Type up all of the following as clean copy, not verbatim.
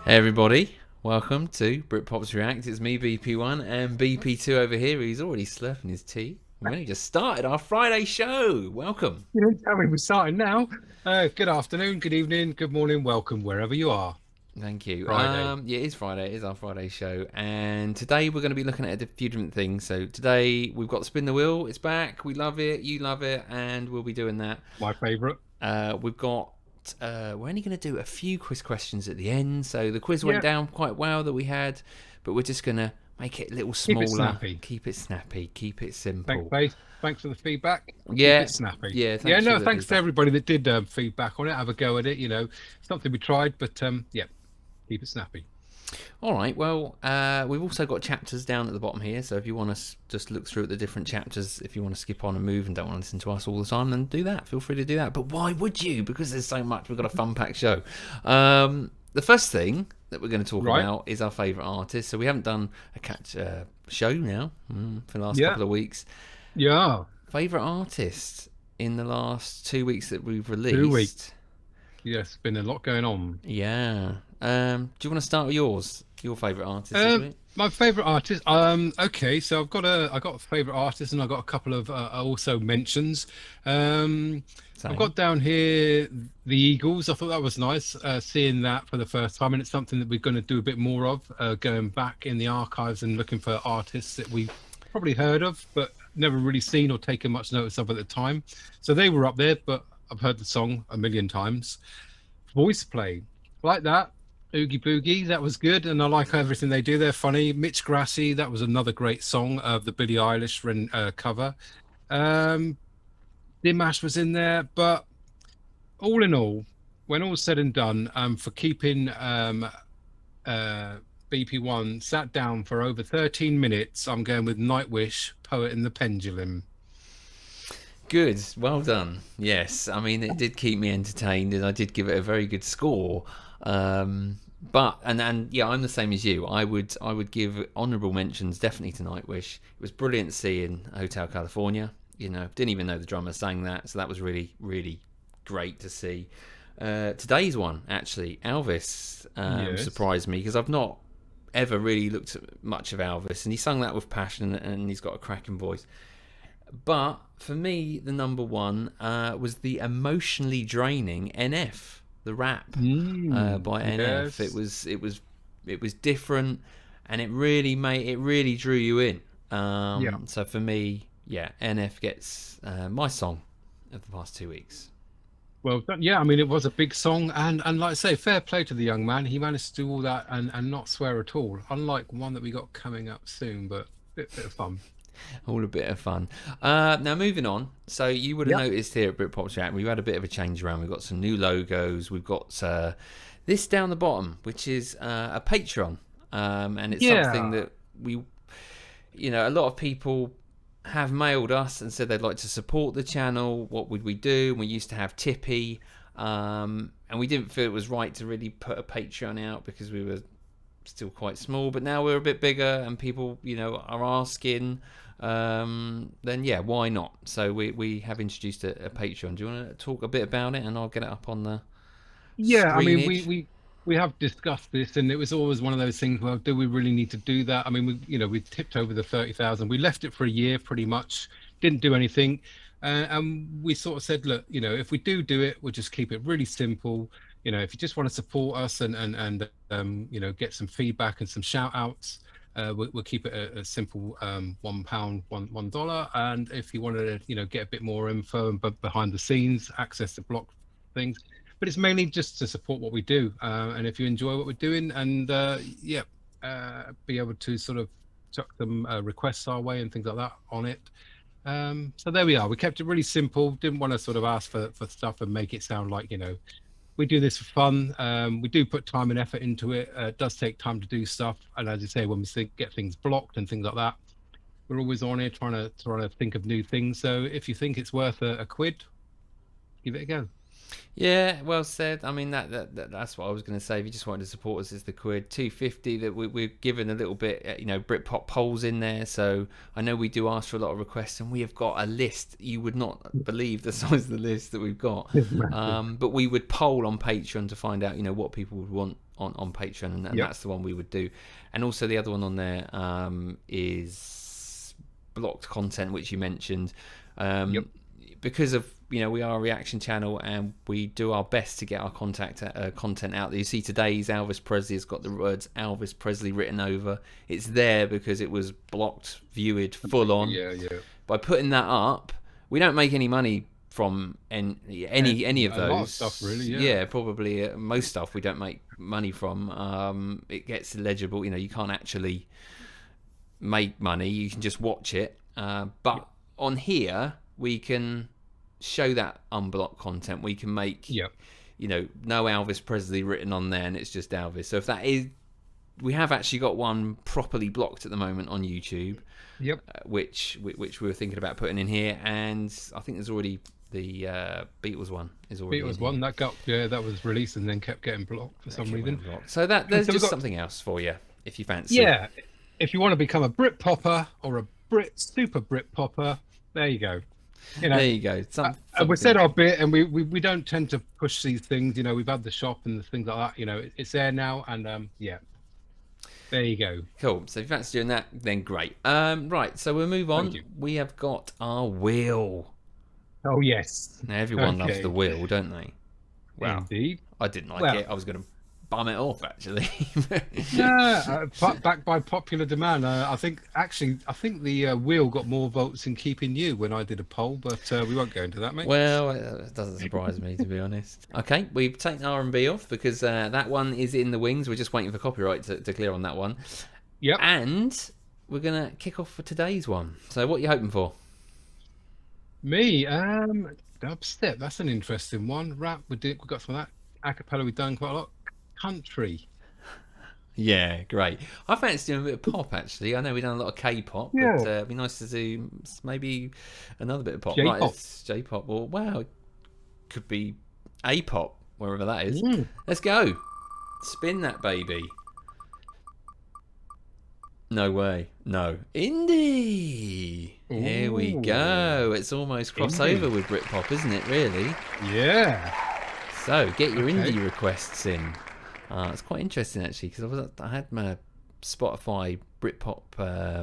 Hey everybody, welcome to Britpops React. It's me, BP1, and BP2 over here. He's already slurping his tea. We only just started our Friday show. Welcome. You don't tell me we're starting now. Good afternoon, good evening, good morning, welcome wherever you are. Thank you. Friday. Yeah, it is Friday. It is our Friday show, and today we're going to be looking at a few different things. So today we've got Spin the Wheel. It's back. We love it. You love it, and we'll be doing that. My favourite. We've got. We're only going to do a few quiz questions at the end. So the quiz went Yeah, down quite well that we had, but we're just going to make it a little keep it smaller, snappy. keep it snappy, keep it Thanks, simple. Faith. Thanks for the feedback. Keep Yeah, it snappy. yeah. Yeah, Thanks for no, the thanks to feedback. everybody that did feedback on it. Have a go at it. Something we tried, but yeah, keep it snappy. All right. Well, we've also got chapters down at the bottom here. So if you want to just look through at the different chapters, if you want to skip on and move and don't want to listen to us all the time, then do that. Feel free to do that. But why would you? Because there's so much. We've got a fun packed show. The first thing that we're going to talk Right? about is our favourite artist. So we haven't done a show now for the last Yeah, couple of weeks. yeah. Favourite artist in the last 2 weeks that we've 2 weeks. released. Yes, been a lot going on. Yeah. Do you want to start with yours? Your favourite artist this week? My favorite artist. Okay, so I got a favorite artist, and I got a couple of also mentions. I've Same. got down here the Eagles. I thought that was nice, seeing that for the first time, and it's something that we're going to do a bit more of, going back in the archives and looking for artists that we've probably heard of, but never really seen or taken much notice of at the time. So they were up there, but I've heard the song a million times. Voice play like that. Oogie Boogie, that was good, and I like everything they do. They're funny. Mitch Grassi, that was another great song of the Billie Eilish cover. Um, Dimash was in there, but all in all, when all's said and done, for keeping uh, BP1 sat down for over 13 minutes, I'm going with Nightwish, Poet and the Pendulum. Good, well done. Yes, I mean it did keep me entertained, and I did give it a very good score. But and yeah, I'm the same as you. I would give honourable mentions definitely to Nightwish. It was brilliant seeing Hotel California. Didn't even know the drummer sang that, so that was really really great to see. Today's one actually, Elvis Yes. surprised me because I've not ever really looked at much of Elvis, and he sung that with passion, and he's got a cracking voice. But for me, the number one was the emotionally draining NF, the rap by NF. It Yes. was it was it was different, and it really drew you in. Yeah. So for me, yeah, NF gets my song of the past 2 weeks. Well done. Yeah, I mean, it was a big song, and like I say, fair play to the young man. He managed to do all that and not swear at all. Unlike one that we got coming up soon, but bit of fun. All a bit of fun. Now moving on. So you would have Yep. noticed here at Britpop Chat, we've had a bit of a change around. We've got some new logos. We've got this down the bottom, which is a Patreon, and it's something Yeah. that a lot of people have mailed us and said they'd like to support the channel. What would we do? And we used to have Tippy, and we didn't feel it was right to really put a Patreon out because we were still quite small, but now we're a bit bigger and people are asking, then yeah, why not? So we have introduced a Patreon. Do you want to talk a bit about it, and I'll get it up on the Yeah, I mean, we screenage? we we have discussed this, and it was always one of those things. Well, do we really need to do that? I mean, we tipped over the 30,000. We left it for a year, pretty much. Didn't do anything, and we sort of said, look, if we do it, we'll just keep it really simple. If you just want to support us and get some feedback and some shout outs, we'll keep it a simple £1, $1. And if you wanted to, get a bit more info and behind the scenes, access to block things, but it's mainly just to support what we do. And if you enjoy what we're doing, and yeah, be able to sort of chuck some requests our way and things like that on it. So there we are. We kept it really simple. Didn't want to sort of ask for stuff and make it sound like, we do this for fun. We do put time and effort into it. It does take time to do stuff. And as you say, when we get things blocked and things like that, we're always on here trying to think of new things. So if you think it's worth a quid, give it a go. Yeah, well said. I mean that's what I was going to say. If you just wanted to support us, it's the quid 250 that we're given a little bit, Britpop polls in there. So I know we do ask for a lot of requests, and we have got a list. You would not believe the size of the list that we've got. It's massive. But we would poll on Patreon to find out, what people would want on Patreon, and Yep. that's the one we would do. And also the other one on there is blocked content, which you mentioned. Yep. Because of, we are a reaction channel and we do our best to get our content out there. You see today's Elvis Presley has got the words Elvis Presley written over. It's there because it was blocked, viewed full on. Yeah. By putting that up, we don't make any money from any of those. A lot of stuff, really. Yeah, probably most stuff we don't make money from. It gets illegible. You can't actually make money. You can just watch it. But on here, we can show that unblocked content. We can make, no Elvis Presley written on there, and it's just Elvis. So if that is, we have actually got one properly blocked at the moment on YouTube. Yep. Which we were thinking about putting in here, and I think there's already the Beatles one is already. Beatles one that was released and then kept getting blocked for some reason. So there's just something else for you if you fancy. Yeah, if you want to become a Brit popper or a super Brit popper, there you go. There you go. We said our bit, and we don't tend to push these things. We've had the shop and the things like that. It's there now, and there you go. Cool. So if you fancy doing that, then great. Right. So we'll move on. We have got our wheel. Oh yes. Now everyone loves the wheel, don't they? Well, indeed. I didn't like it. I was going to bum it off actually. Backed by popular demand. I think the wheel got more votes in keeping you when I did a poll, but we won't go into that, mate. Well, it doesn't surprise me, to be honest. Okay, we've taken R&B off because that one is in the wings. We're just waiting for copyright to clear on that one. Yep. And we're gonna kick off for today's one. So what are you hoping for? Me, dubstep. That's an interesting one. Rap. We got some of that. Acapella. We've done quite a lot. Country. Yeah, great. I fancy doing a bit of pop actually. I know we've done a lot of K-pop, but it'd be nice to do maybe another bit of pop. J-pop. Like J-pop, or wow, it could be A-pop, wherever that is. Let's go. Spin that baby. No way. No. Indie. Here we go. It's almost crossover with Britpop, isn't it, really? Yeah. So get your indie requests in. It's quite interesting actually, because I had my Spotify Britpop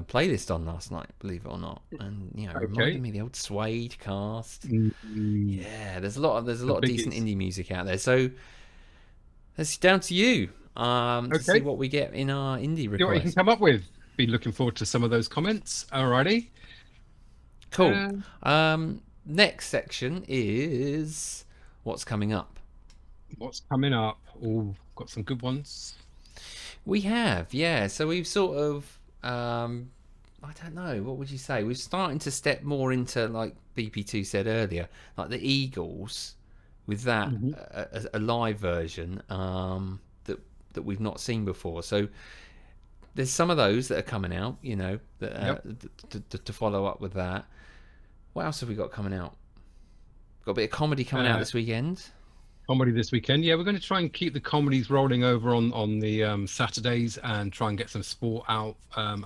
playlist on last night, believe it or not, and it reminded me of the old Suede cast. Yeah, there's a lot of decent indie music out there. So it's down to you to see what we get in our indie request. See what you can come up with. Be looking forward to some of those comments. Alrighty. Cool. Next section is what's coming up. What's coming up? Oh, got some good ones. We have, yeah. So we've sort of, I don't know, what would you say? We're starting to step more into, like BP2 said earlier, like the Eagles with that, a live version that we've not seen before. So there's some of those that are coming out, to follow up with that. What else have we got coming out? Got a bit of comedy coming out this weekend. Comedy this weekend. Yeah, we're going to try and keep the comedies rolling over on the Saturdays and try and get some sport out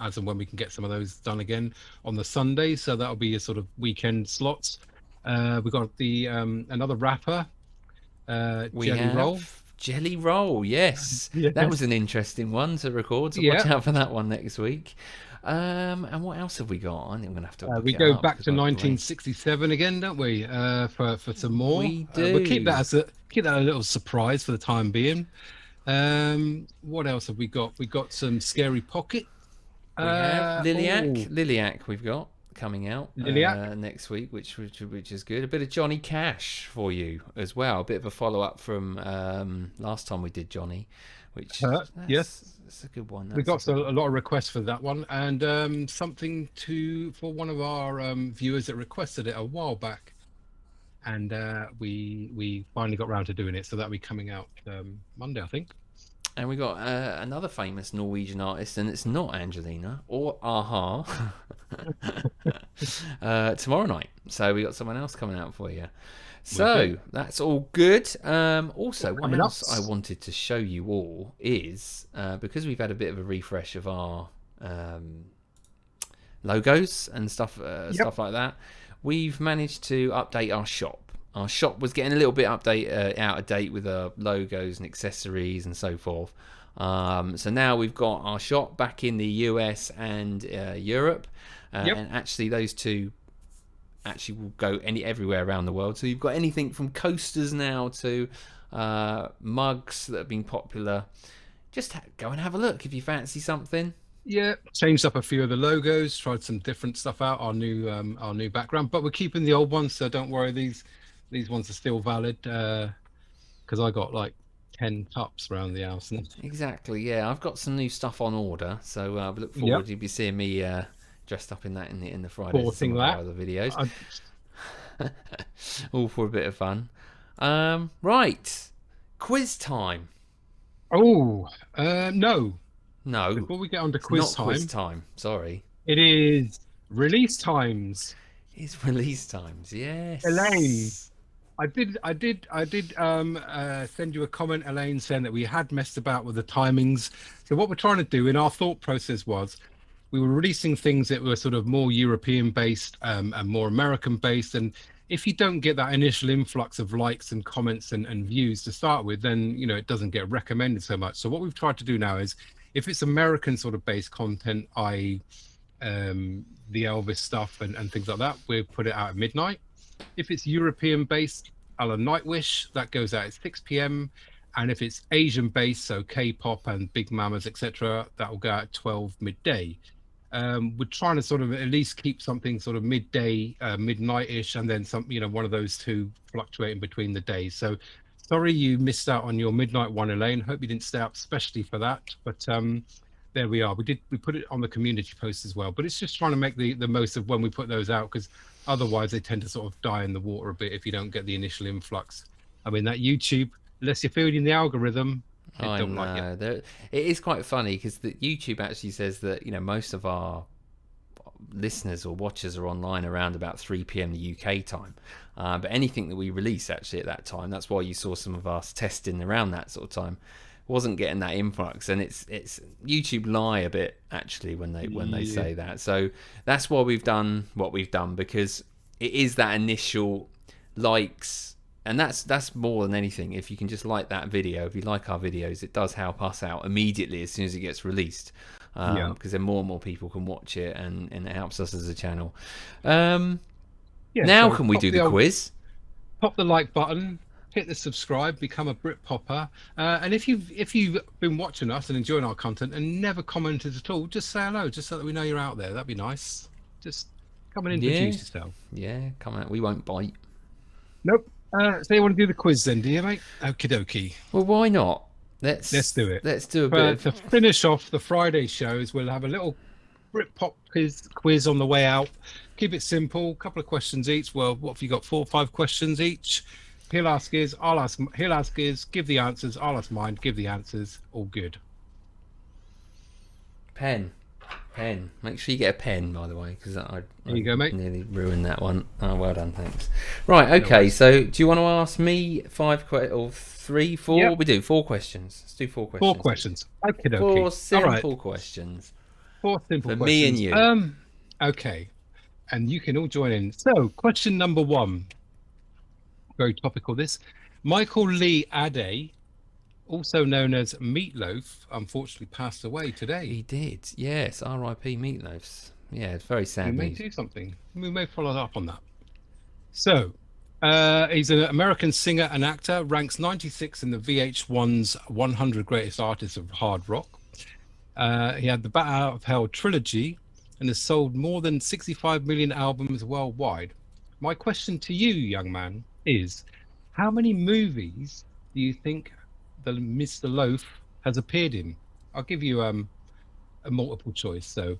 as and when we can get some of those done again on the Sundays. So that'll be a sort of weekend slots. We've got the another rapper, Jelly Roll, yes. That was an interesting one to record, so watch out for that one next week. And what else have we got? I think I'm going to have to we go back to 1967 again, don't we? For some more. We do. We'll keep that a little surprise for the time being. What else have we got? We got some Scary Pocket. We have Liliac we've got coming out next week, which is good. A bit of Johnny Cash for you as well. A bit of a follow up from last time we did Johnny, which that's a good one. We got a lot of requests for that one, and something for one of our viewers that requested it a while back, and we finally got round to doing it, so that'll be coming out Monday, I think. And we got another famous Norwegian artist, and it's not Angelina or Aha. Tomorrow night. So we got someone else coming out for you. So that's all good. Also, what else I wanted to show you all is because we've had a bit of a refresh of our logos and stuff like that. We've managed to update our shop. our shop was getting a little bit out of date with logos and accessories and so forth. So now we've got our shop back in the US and Europe, Yep. and actually those two actually will go everywhere around the world. So you've got anything from coasters now to mugs that have been popular. Just go and have a look if you fancy something. Yeah, changed up a few of the logos, tried some different stuff out. Our new background, but we're keeping the old ones, so don't worry. These ones are still valid because I got like 10 cups around the house. Exactly, yeah. I've got some new stuff on order, so I look forward to be seeing me dressed up in that in the Fridays of some of our other videos. All for a bit of fun. Right, quiz time. Oh, No, before we get on to it's quiz not time, quiz time. Sorry, it is release times. it's release times. Yes, Elaine, I did send you a comment, Elaine, saying that we had messed about with the timings. So what we're trying to do in our thought process was we were releasing things that were sort of more European based and more American based. And if you don't get that initial influx of likes and comments and views to start with, then it doesn't get recommended so much. So what we've tried to do now is if it's American sort of based content, i.e. The Elvis stuff and things like that, we put it out at midnight. If it's European based, a la Nightwish, that goes out at 6 p.m. And if it's Asian based, so K-pop and Big Mamas, etc., that will go out at 12 midday. We're trying to sort of at least keep something sort of midday, midnight-ish, and then one of those two fluctuating between the days. So sorry you missed out on your midnight one, Elaine. Hope you didn't stay up especially for that. But there we are. We put it on the community post as well. But it's just trying to make the most of when we put those out, because otherwise they tend to sort of die in the water a bit if you don't get the initial influx. I mean, that YouTube, unless you're feeding the algorithm, I don't know. like it. It is quite funny because the YouTube actually says that most of our listeners or watchers are online around about 3 p.m. the UK time. But anything that we release actually at that time, that's why you saw some of us testing around that sort of time, wasn't getting that influx. And it's YouTube lie a bit actually when they say that. So that's why we've done what we've done, because it is that initial likes. And that's more than anything. If you can just like that video, if you like our videos, it does help us out immediately as soon as it gets released. Because then more and more people can watch it, and it helps us as a channel. Now So can we do the quiz? Pop the like button, hit the subscribe, become a Brit Popper. And if you've been watching us and enjoying our content and never commented at all, just say hello, just so that we know you're out there. That'd be nice. Just come and introduce yourself. Yeah, come out. We won't bite. Nope. So you want to do the quiz then, do you, mate? Okie dokie. Well, why not? Let's do it. Let's do a bit to finish off the Friday shows. We'll have a little Britpop quiz on the way out. Keep it simple. Couple of questions each. Well, what have you got? 4 or 5 questions each. He'll ask his. I'll ask. He'll ask his. Give the answers. I'll ask mine. Give the answers. All good. Pen. Make sure you get a pen, by the way, because I you go, mate. Nearly ruined that one. Oh, well done, thanks. Right, okay. So, do you want to ask me 5 or 3, 4? Yep. What we do? 4 questions. Let's do 4 questions. 4 questions. Okay. 4 simple questions. 4 simple for questions. Me and you. Okay. And you can all join in. So, question number 1. Very topical. This. Michael Lee Ade, also known as Meatloaf, unfortunately passed away today. He did, yes. R.I.P. Meatloafs. Yeah, it's very sad. We may do something. We may follow up on that. So, he's an American singer and actor, ranks 96 in the VH1's 100 Greatest Artists of Hard Rock. He had the Bat Out of Hell trilogy and has sold more than 65 million albums worldwide. My question to you, young man, is how many movies do you think the Mr. Loaf has appeared in? I'll give you a multiple choice. So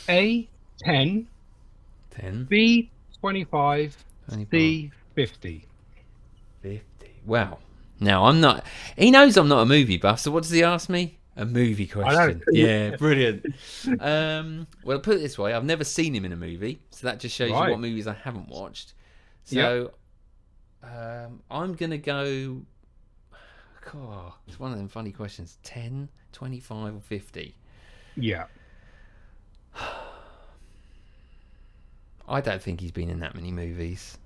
A, 10, 10, B, 25, 25. C, 50. 50. Wow. Now, I'm not... He knows I'm not a movie buff, so what does he ask me? A movie question. I know. Yeah, brilliant. Well, put it this way. I've never seen him in a movie, so that just shows you what movies I haven't watched. So, I'm going to go... God, it's one of them funny questions. 10, 25, or 50? Yeah. I don't think he's been in that many movies.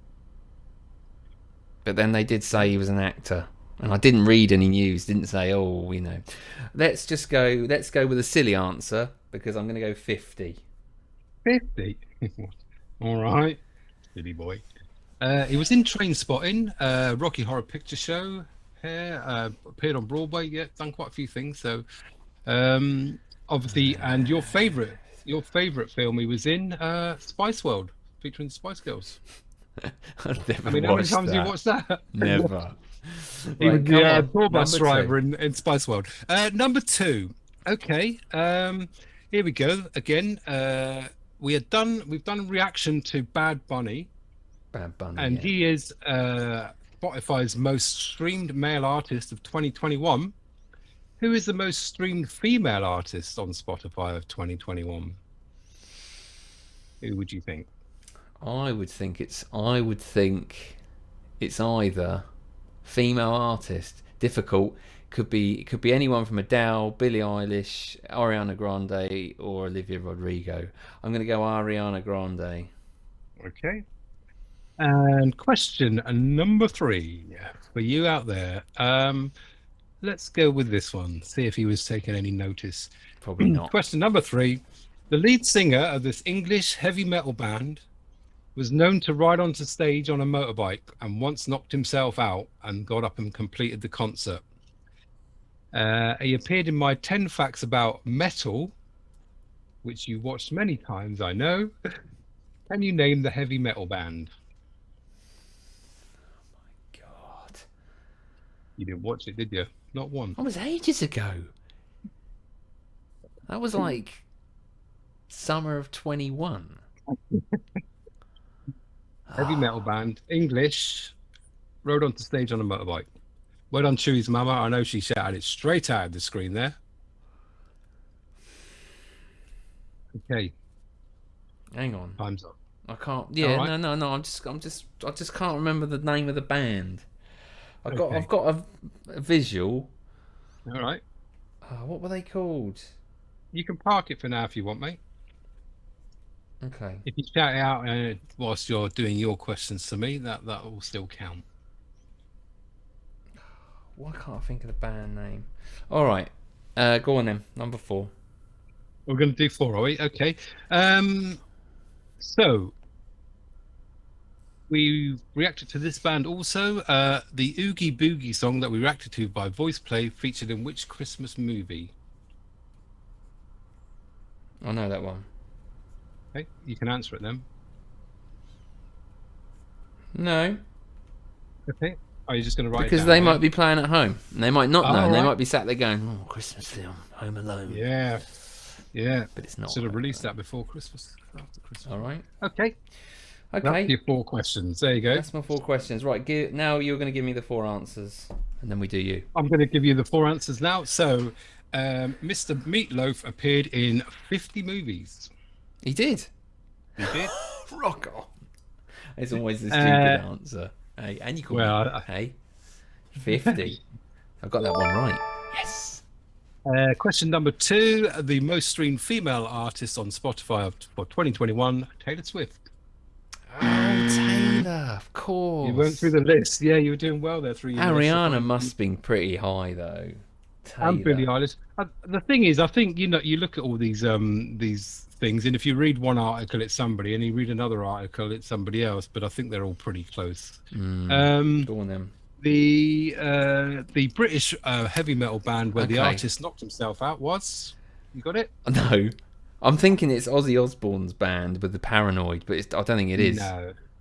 But then they did say he was an actor. And I didn't read any news, didn't say, oh, you know. Let's go with a silly answer, because I'm going to go 50. 50. All right. Silly boy. He was in Train Spotting, Rocky Horror Picture Show, appeared on Broadway, yeah, done quite a few things. So, obviously, and your favorite film he was in, Spice World, featuring the Spice Girls. I've never I mean, how many times have you that. watched that? Never. He was Right, come the on. tour bus Number driver two. in Spice World. Number 2. Okay. Here we go again. We've done a reaction to Bad Bunny, Bad Bunny, and yeah. he is Spotify's most streamed male artist of 2021. Who is the most streamed female artist on Spotify of 2021? Who would you think? I would think it's either female artist. Difficult. It could be anyone from Adele, Billie Eilish, Ariana Grande, or Olivia Rodrigo. I'm going to go Ariana Grande. Okay. And question number 3 for you out there. Let's go with this one. See if he was taking any notice. Probably not. Question number 3. The lead singer of this English heavy metal band was known to ride onto stage on a motorbike and once knocked himself out and got up and completed the concert. He appeared in my 10 facts about metal, which you watched many times, I know. Can you name the heavy metal band? God. You didn't watch it, did you? Not one. That was ages ago. That was like summer of 21. Heavy metal band, English, rode onto stage on a motorbike. Well done, Chewy's mama. I know she shouted it straight out of the screen there. Okay. Hang on. Time's up. I can't. Yeah, right. no. I just can't remember the name of the band. I've got a visual. All right. What were they called? You can park it for now if you want, mate. Okay. If you shout it out whilst you're doing your questions to me, that will still count. Why can't I think of the band name? All right. Go on then. Number 4. We're going to do 4, are we? Okay. So we reacted to this band also. The Oogie Boogie song that we reacted to by Voice Play featured in which Christmas movie? I know that one. Okay, you can answer it then. No. Okay. Are you just going to write Because it down? they might be playing at home. And they might not know. And they right. might be sat there going, oh, Christmas film, Home Alone. Yeah. But it's not. Should have released that before Christmas. After Christmas. All right. Okay. Okay. That's your 4 questions. There you go. That's my 4 questions. Right. Now you're going to give me the 4 answers. And then we do you. I'm going to give you the 4 answers now. So, Mr. Meatloaf appeared in 50 movies. He did. He did. Rock on. It's always the stupid answer. Hey, and you call me. Hey, 50. I got that one right. Yes. Question number 2. The most streamed female artist on Spotify for 2021, Taylor Swift. Oh, Taylor, of course. You went through the list. Yeah, you were doing well there. Ariana must have been pretty high, though. Taylor. And Billie Eilish. The thing is, I think, you look at all these things, and if you read one article, it's somebody, and you read another article, it's somebody else, but I think they're all pretty close. Go on then. The British heavy metal band where the artist knocked himself out was, you got it? No, I'm thinking it's Ozzy Osbourne's band with the Paranoid, but I don't think it is.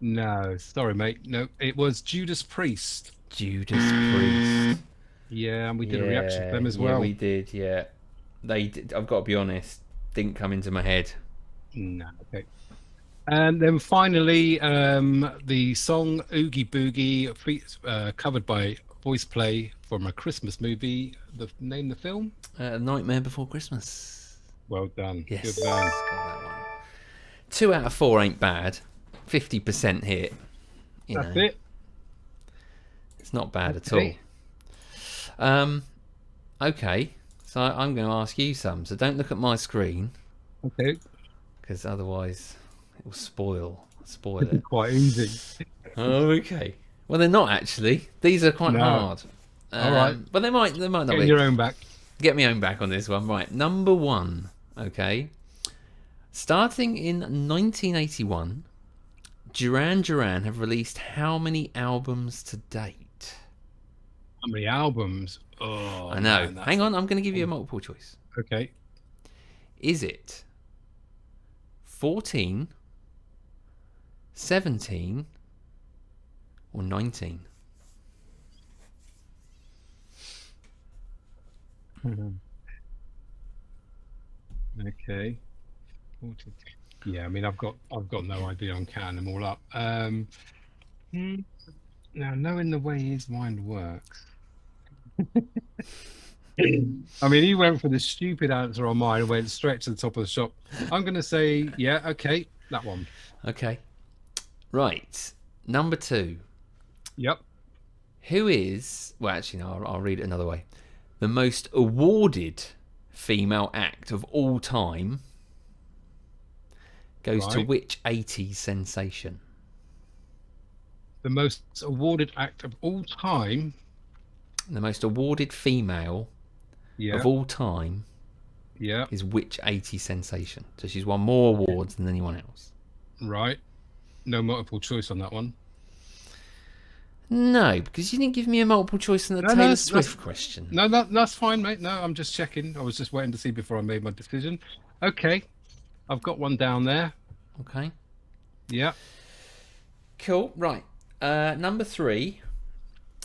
No, sorry, mate. No, it was Judas Priest. Judas Priest. Yeah, and we did a reaction to them as well. Yeah, we did. Yeah, they did. I've got to be honest, didn't come into my head. No, okay. And then finally, the song Oogie Boogie, covered by Voice Play from a Christmas movie. Name the film? Nightmare Before Christmas. Well done. Yes. Good man. Got that one. 2 out of 4 ain't bad. 50% hit. That's it. It's not bad at all. Okay. So I'm going to ask you some. So don't look at my screen. Okay. Because otherwise it will spoil it. Quite easy. Oh, okay. Well, they're not actually. These are quite No. hard. All right. But they might not Getting be. your own back. Get me own back on this one. Right, number one. Okay. Starting in 1981, Duran have released how many albums to date? How many albums? Oh, I know. man, Hang on, I'm going to give you a multiple choice. Okay. Is it 14, 17, or 19? Okay. 40. Yeah, I mean, I've got no idea on counting them all up. Hmm, Now, knowing the way his mind works, I mean, he went for the stupid answer on mine and went straight to the top of the shop. I'm going to say, yeah, okay, that one. Okay. Right. Number two. Yep. Who is, well, actually, no, I'll read it another way. The most awarded female act of all time goes to Right. which 80s sensation? The most awarded act of all time. The most awarded female Yeah. of all time Yeah. is which 80s sensation? So she's won more awards than anyone else. Right. No multiple choice on that one. No, because you didn't give me a multiple choice on the Taylor Swift question. No, that's fine, mate. No, I'm just checking. I was just waiting to see before I made my decision. Okay. I've got one down there. Okay. Yeah. Cool. Right. Number three.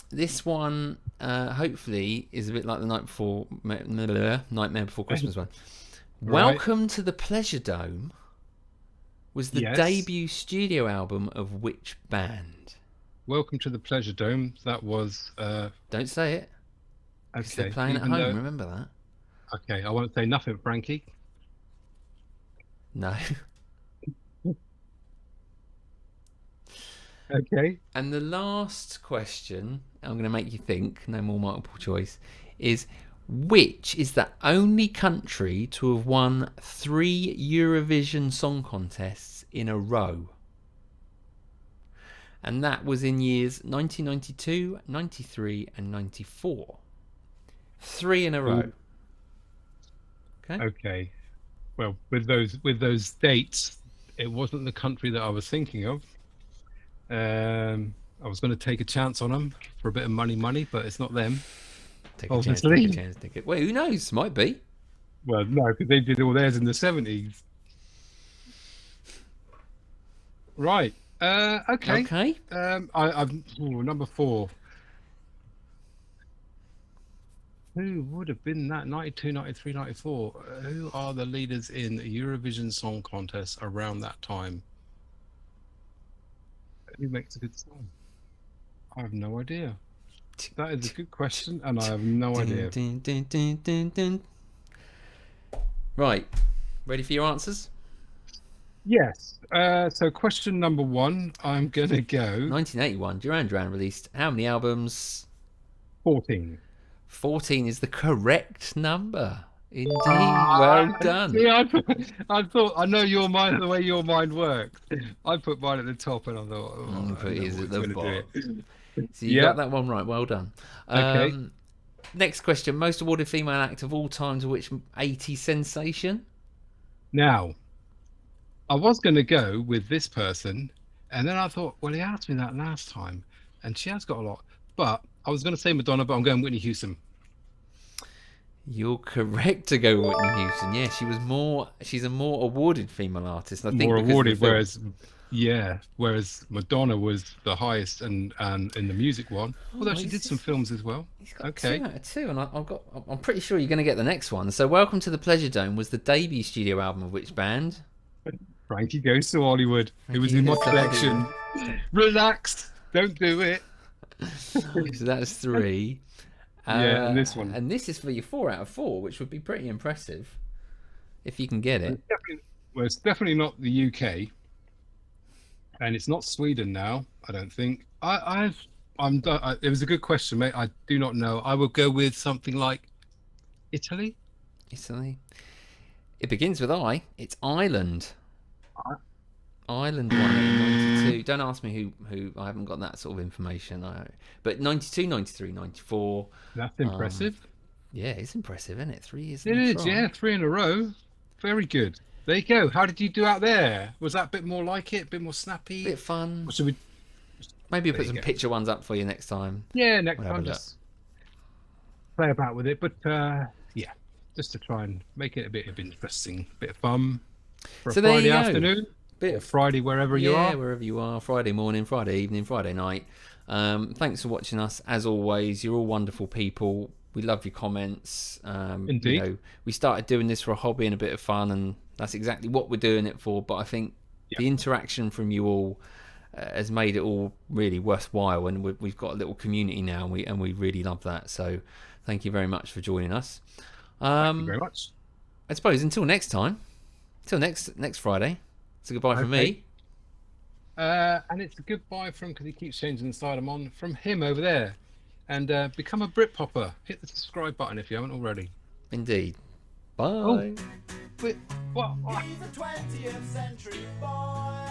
This one, hopefully, is a bit like the Nightmare Before Christmas one. Right. Welcome to the Pleasure Dome was the Yes. debut studio album of which band? Welcome to the Pleasure Dome. That was Don't say it. Because okay. they're playing at even home. though- Remember that? Okay, I won't say nothing, Frankie. No. Okay. And the last question, I'm going to make you think, no more multiple choice, is which is the only country to have won 3 Eurovision Song Contests in a row? And that was in years 1992, 93, and 94. 3 in a row. Okay. Okay. Well, with those dates, it wasn't the country that I was thinking of. I was going to take a chance on them for a bit of money, but it's not them. Take a chance, Obviously. take a chance, take it. Well, who knows? Might be. Well, no, because they did all theirs in the 70s. Right. Okay. Okay. Number 4. Who would have been that 92, 93, 94? Who are the leaders in the Eurovision Song Contest around that time? Who makes a good song? I have no idea. That is a good question, and I have no idea. Dun, dun, dun, dun, dun. Right. Ready for your answers? Yes. So question number 1, I'm going to go 1981, Duran released how many albums? 14. 14 is the correct number. Indeed. Well done. See, I thought, I know your mind, the way your mind works. I put mine at the top, and I thought, oh, Put his at the bottom. So you Yeah. got that one right. Well done. Okay. Next question. Most awarded female act of all time to which 80 sensation? Now, I was going to go with this person, and then I thought, well, he asked me that last time, and she has got a lot. But I was going to say Madonna, but I'm going Whitney Houston. You're correct to go Whitney Houston. Yeah, she's a more awarded female artist. I think More because of the awarded, film. whereas Madonna was the highest and in the music one. Although she did some films as well. He's got Okay. 2 out of 2, and I'm pretty sure you're going to get the next one. So, Welcome to the Pleasure Dome was the debut studio album of which band? Frankie Goes to Hollywood. It was Frankie in my Goes to collection. Relax. Don't do it. So that's 3. Yeah, and this one. And this is for your 4 out of 4, which would be pretty impressive if you can get it. It's definitely not the UK, and it's not Sweden now. I don't think. It was a good question, mate. I do not know. I will go with something like Italy. Italy. It begins with I. It's Ireland. Ireland won it in 92. Don't ask me who. I haven't got that sort of information. But 92, 93, 94. That's impressive. Yeah, it's impressive, isn't it? 3 years It in a is, trot. yeah, 3 in a row. Very good. There you go. How did you do out there? Was that a bit more like it? A bit more snappy? Bit fun. Or should we? Maybe There put you some go. picture ones up for you next time. Yeah, next We'll have a time look. just play about with it. But yeah, just to try and make it a bit of interesting, bit of fun for So a there Friday you go. afternoon, Bit or of Friday wherever you Yeah, are. wherever you are. Friday morning, Friday evening, Friday night. Thanks for watching us. As always, you're all wonderful people. We love your comments. Indeed. You know, we started doing this for a hobby and a bit of fun, and that's exactly what we're doing it for. But I think Yeah. the interaction from you all has made it all really worthwhile, and we've got a little community now, and we really love that. So, thank you very much for joining us. Thank you very much. I suppose until next time, until next Friday. It's a goodbye from me. And it's a goodbye from, because he keeps changing the side I'm on, from him over there. And become a Brit popper. Hit the subscribe button if you haven't already. Indeed. Bye. Oh, but what? He's a 20th century boy.